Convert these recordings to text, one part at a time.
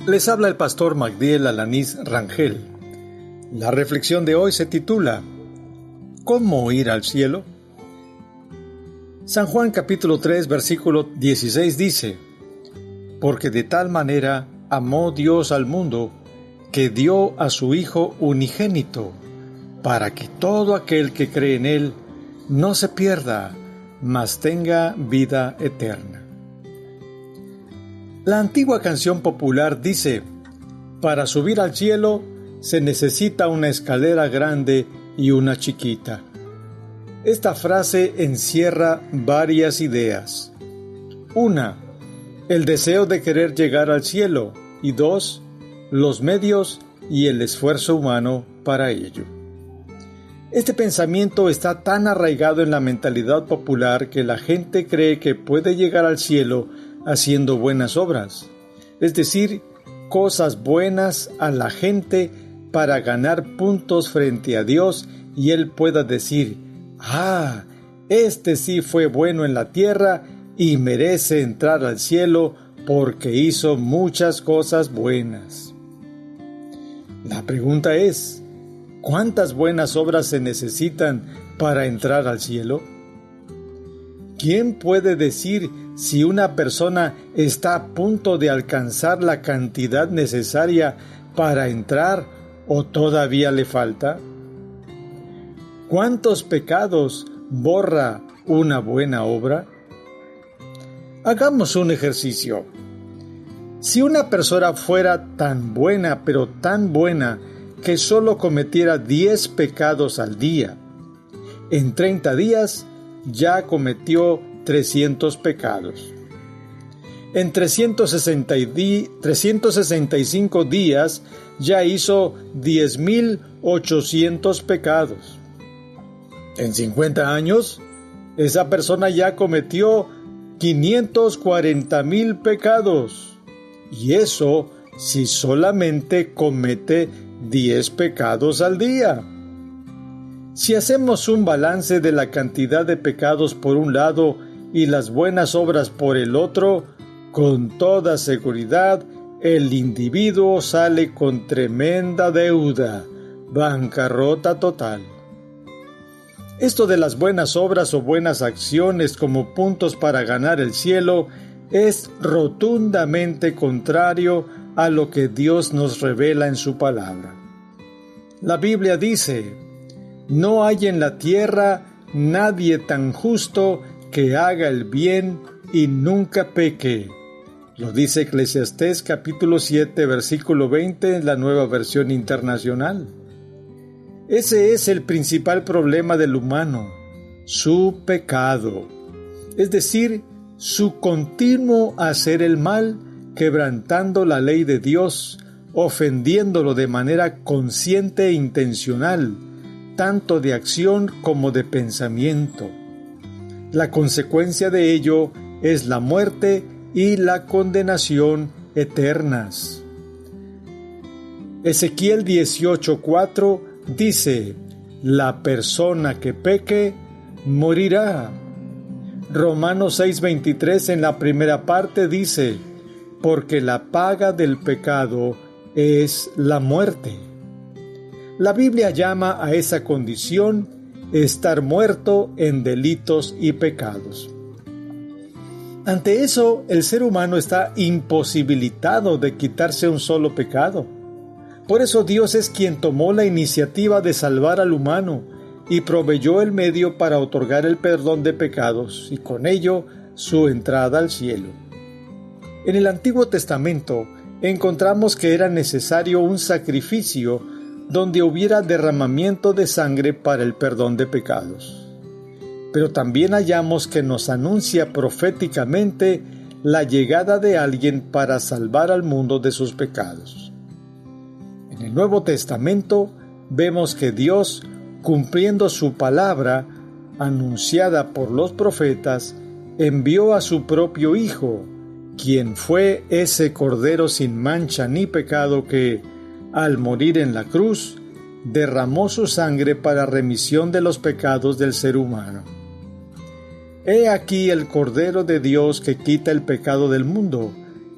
Les habla el pastor Magdiel Alanís Rangel. La reflexión de hoy se titula ¿Cómo ir al cielo? San Juan capítulo 3 versículo 16 dice: Porque de tal manera amó Dios al mundo, que dio a su Hijo unigénito, para que todo aquel que cree en Él no se pierda, mas tenga vida eterna. La antigua canción popular dice: para subir al cielo se necesita una escalera grande y una chiquita. Esta frase encierra varias ideas. 1. El deseo de querer llegar al cielo. Y 2. Los medios y el esfuerzo humano para ello. Este pensamiento está tan arraigado en la mentalidad popular que la gente cree que puede llegar al cielo haciendo buenas obras, es decir, cosas buenas a la gente para ganar puntos frente a Dios y Él pueda decir: este sí fue bueno en la tierra y merece entrar al cielo porque hizo muchas cosas buenas. La pregunta es: ¿cuántas buenas obras se necesitan para entrar al cielo? ¿Quién puede decir si una persona está a punto de alcanzar la cantidad necesaria para entrar o todavía le falta? ¿Cuántos pecados borra una buena obra? Hagamos un ejercicio. Si una persona fuera tan buena, pero tan buena, que solo cometiera 10 pecados al día, en 30 días ya cometió 300 pecados. En 365 días ya hizo 10,800 pecados. En 50 años, esa persona ya cometió 540,000 pecados. Y eso si solamente comete 10 pecados al día. Si hacemos un balance de la cantidad de pecados por un lado y las buenas obras por el otro, con toda seguridad el individuo sale con tremenda deuda, bancarrota total. Esto de las buenas obras o buenas acciones como puntos para ganar el cielo es rotundamente contrario a lo que Dios nos revela en su palabra. La Biblia dice: no hay en la tierra nadie tan justo que haga el bien y nunca peque. Lo dice Eclesiastés capítulo 7 versículo 20 en la Nueva Versión Internacional. Ese es el principal problema del humano, su pecado, es decir, su continuo hacer el mal, quebrantando la ley de Dios, ofendiéndolo de manera consciente e intencional, tanto de acción como de pensamiento. La consecuencia de ello es la muerte y la condenación eternas. Ezequiel 18:4 dice: la persona que peque morirá. Romanos 6:23 en la primera parte dice: porque la paga del pecado es la muerte. La Biblia llama a esa condición estar muerto en delitos y pecados. Ante eso, el ser humano está imposibilitado de quitarse un solo pecado. Por eso Dios es quien tomó la iniciativa de salvar al humano y proveyó el medio para otorgar el perdón de pecados y con ello su entrada al cielo. En el Antiguo Testamento encontramos que era necesario un sacrificio donde hubiera derramamiento de sangre para el perdón de pecados. Pero también hallamos que nos anuncia proféticamente la llegada de alguien para salvar al mundo de sus pecados. En el Nuevo Testamento vemos que Dios, cumpliendo su palabra, anunciada por los profetas, envió a su propio Hijo, quien fue ese Cordero sin mancha ni pecado que, al morir en la cruz, derramó su sangre para remisión de los pecados del ser humano. He aquí el Cordero de Dios que quita el pecado del mundo.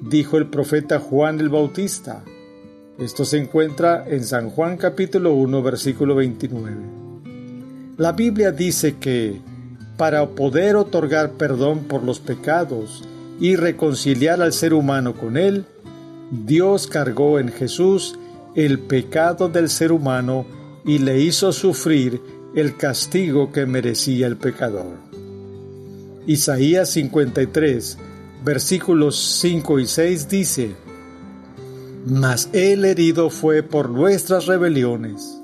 dijo el profeta Juan el Bautista. Esto se encuentra en San Juan capítulo 1, versículo 29. La Biblia dice que para poder otorgar perdón por los pecados y reconciliar al ser humano con Él, Dios cargó en Jesús el pecado del ser humano y le hizo sufrir el castigo que merecía el pecador. Isaías 53, versículos 5 y 6 dice: Mas Él herido fue por nuestras rebeliones,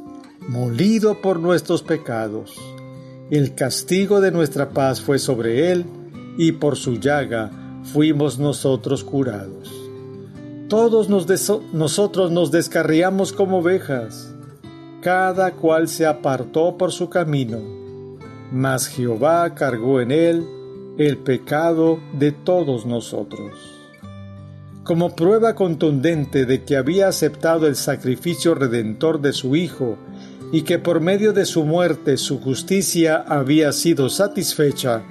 molido por nuestros pecados. El castigo de nuestra paz fue sobre Él, y por su llaga fuimos nosotros curados. Todos nosotros nos descarriamos como ovejas, cada cual se apartó por su camino, mas Jehová cargó en Él el pecado de todos nosotros. Como prueba contundente de que había aceptado el sacrificio redentor de su Hijo y que por medio de su muerte su justicia había sido satisfecha,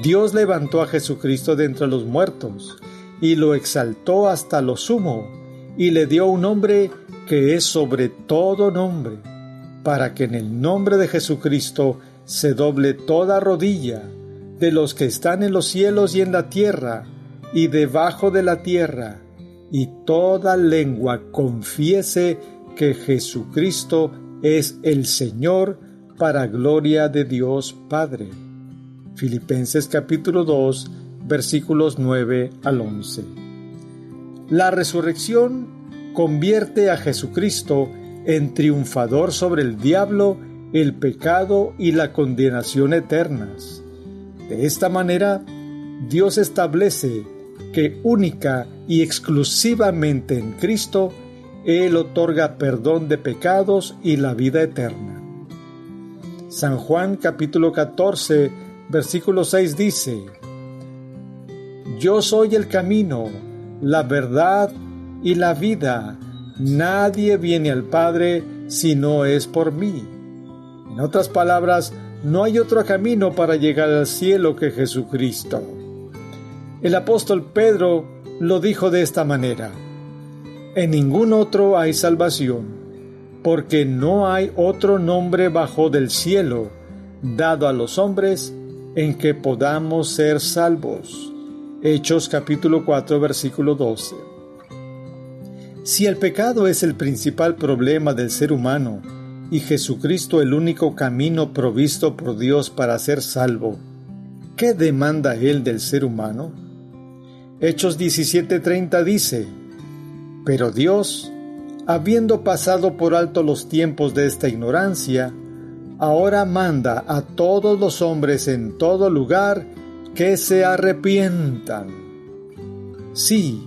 Dios levantó a Jesucristo de entre los muertos y lo exaltó hasta lo sumo y le dio un nombre que es sobre todo nombre, para que en el nombre de Jesucristo se doble toda rodilla de los que están en los cielos y en la tierra y debajo de la tierra, y toda lengua confiese que Jesucristo es el Señor, para gloria de Dios Padre. Filipenses capítulo 2, versículos 9 al 11. La resurrección convierte a Jesucristo en triunfador sobre el diablo, el pecado y la condenación eternas. De esta manera, Dios establece que única y exclusivamente en Cristo, Él otorga perdón de pecados y la vida eterna. San Juan capítulo 14, versículo 6 dice: Yo soy el camino, la verdad y la vida. Nadie viene al Padre si no es por mí. En otras palabras, no hay otro camino para llegar al cielo que Jesucristo. El apóstol Pedro lo dijo de esta manera: En ningún otro hay salvación, porque no hay otro nombre bajo del cielo dado a los hombres en que podamos ser salvos. Hechos capítulo 4, versículo 12. Si el pecado es el principal problema del ser humano y Jesucristo el único camino provisto por Dios para ser salvo, ¿qué demanda Él del ser humano? Hechos 17:30 dice: Pero Dios, habiendo pasado por alto los tiempos de esta ignorancia, ahora manda a todos los hombres en todo lugar que se arrepientan. Sí,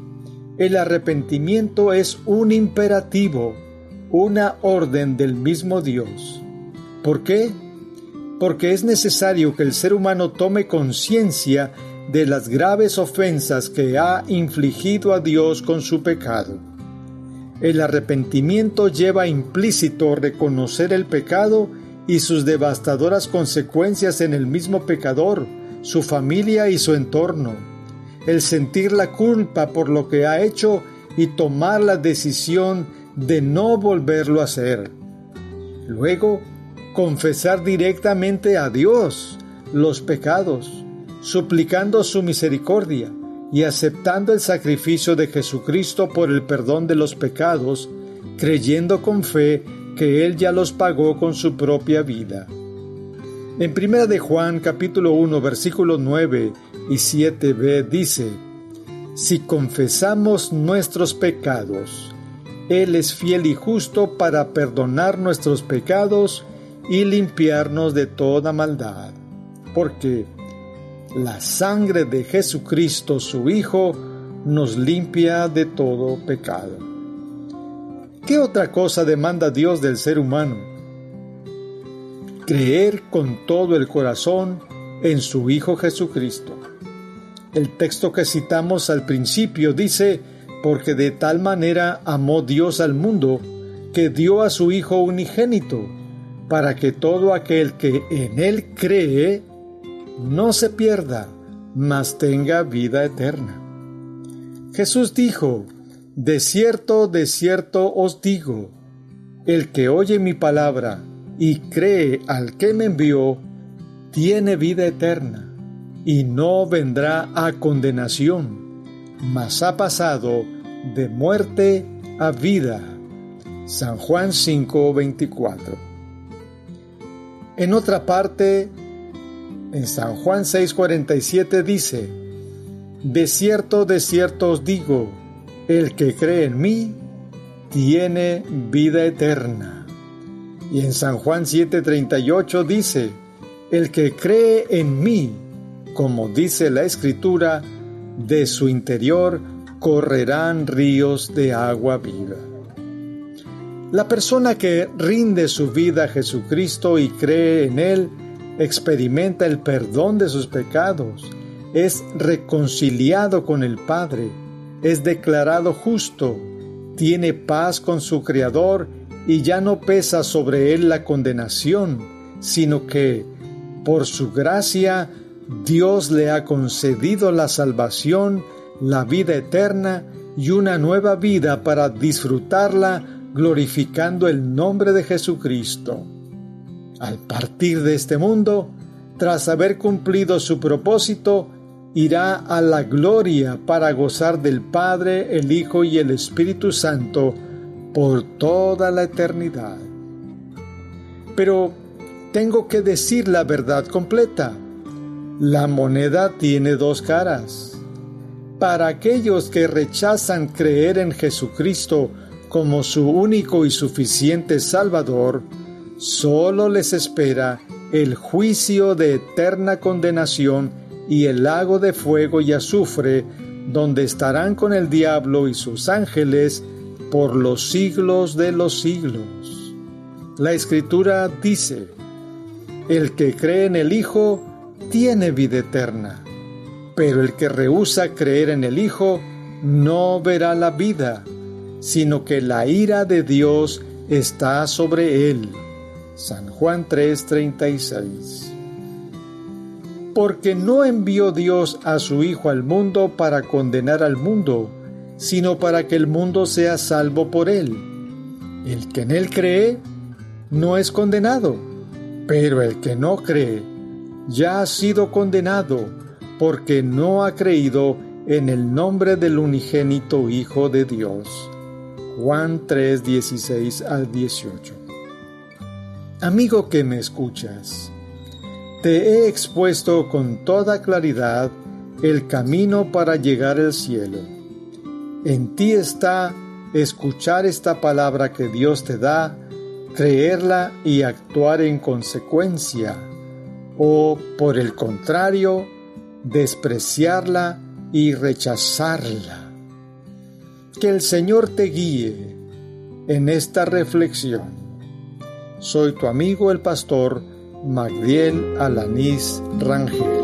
el arrepentimiento es un imperativo, una orden del mismo Dios. ¿Por qué? Porque es necesario que el ser humano tome conciencia de las graves ofensas que ha infligido a Dios con su pecado. El arrepentimiento lleva implícito reconocer el pecado y sus devastadoras consecuencias en el mismo pecador, su familia y su entorno. El sentir la culpa por lo que ha hecho y tomar la decisión de no volverlo a hacer. Luego, confesar directamente a Dios los pecados, suplicando su misericordia y aceptando el sacrificio de Jesucristo por el perdón de los pecados, creyendo con fe que Él ya los pagó con su propia vida. En 1 de Juan capítulo 1 versículos 9 y 7b dice: Si confesamos nuestros pecados, Él es fiel y justo para perdonar nuestros pecados y limpiarnos de toda maldad. Porque la sangre de Jesucristo, su Hijo, nos limpia de todo pecado. ¿Qué otra cosa demanda Dios del ser humano? Creer con todo el corazón en su Hijo Jesucristo. El texto que citamos al principio dice: Porque de tal manera amó Dios al mundo, que dio a su Hijo unigénito, para que todo aquel que en Él cree no se pierda, mas tenga vida eterna. Jesús dijo: de cierto os digo, el que oye mi palabra y cree al que me envió, tiene vida eterna, y no vendrá a condenación, mas ha pasado de muerte a vida. San Juan 5:24. En otra parte, en San Juan 6:47 dice: de cierto os digo, el que cree en mí, tiene vida eterna. Y en San Juan 7:38 dice: el que cree en mí, como dice la Escritura, de su interior correrán ríos de agua viva. La persona que rinde su vida a Jesucristo y cree en Él, experimenta el perdón de sus pecados, es reconciliado con el Padre, es declarado justo, tiene paz con su Creador y ya no pesa sobre él la condenación, sino que, por su gracia, Dios le ha concedido la salvación, la vida eterna y una nueva vida para disfrutarla glorificando el nombre de Jesucristo. Al partir de este mundo, tras haber cumplido su propósito, irá a la gloria para gozar del Padre, el Hijo y el Espíritu Santo por toda la eternidad. Pero tengo que decir la verdad completa. La moneda tiene dos caras. Para aquellos que rechazan creer en Jesucristo como su único y suficiente Salvador, solo les espera el juicio de eterna condenación y el lago de fuego y azufre, donde estarán con el diablo y sus ángeles por los siglos de los siglos. La Escritura dice: el que cree en el Hijo tiene vida eterna, pero el que rehúsa creer en el Hijo no verá la vida, sino que la ira de Dios está sobre él. San Juan 3:36. Porque no envió Dios a su Hijo al mundo para condenar al mundo, sino para que el mundo sea salvo por él. El que en él cree no es condenado, pero el que no cree ya ha sido condenado, porque no ha creído en el nombre del unigénito Hijo de Dios. Juan 3:16-18. Amigo que me escuchas, te he expuesto con toda claridad el camino para llegar al cielo. En ti está escuchar esta palabra que Dios te da, creerla y actuar en consecuencia, o, por el contrario, despreciarla y rechazarla. Que el Señor te guíe en esta reflexión. Soy tu amigo el pastor Magdiel Alanís Rangel.